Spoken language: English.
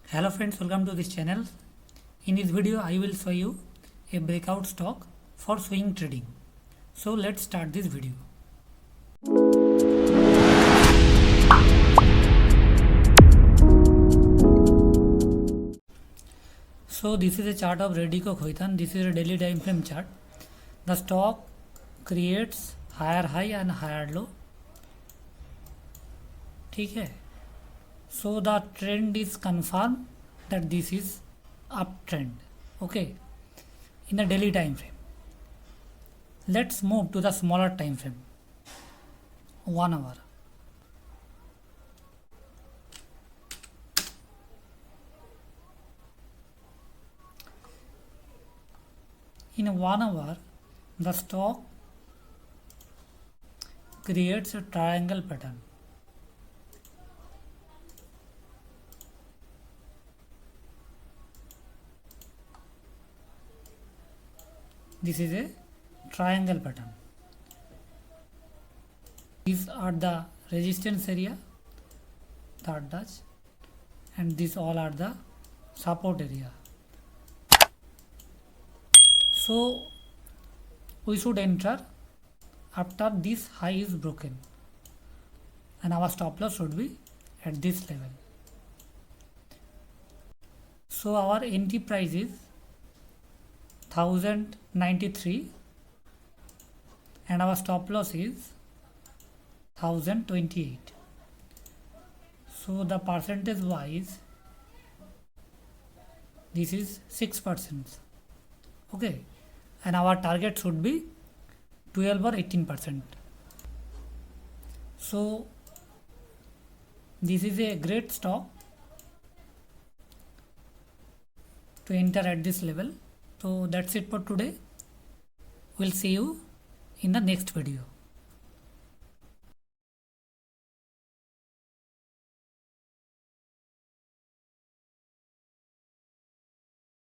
Hello friends, welcome to this channel. In this video I will show you a breakout stock for swing trading. So let's start this video. So this is a chart of Radico Khoitan. This is a daily time frame chart. The stock creates higher high and higher low. ठीक है. So the trend is confirmed that this is uptrend. Okay, in the daily time frame. Let's move to the smaller time frame. 1 hour. In 1 hour, the stock creates a triangle pattern. This is a triangle pattern. These are the resistance area, third touch, and these all are the support area. So we should enter after this high is broken, and our stop loss should be at this level. So our entry price is 1093 and our stop loss is 1028. So the percentage wise this is 6%. Okay, and our target should be 12 or 18%. So this is a great stock to enter at this level. So that's it for today. We'll see you in the next video.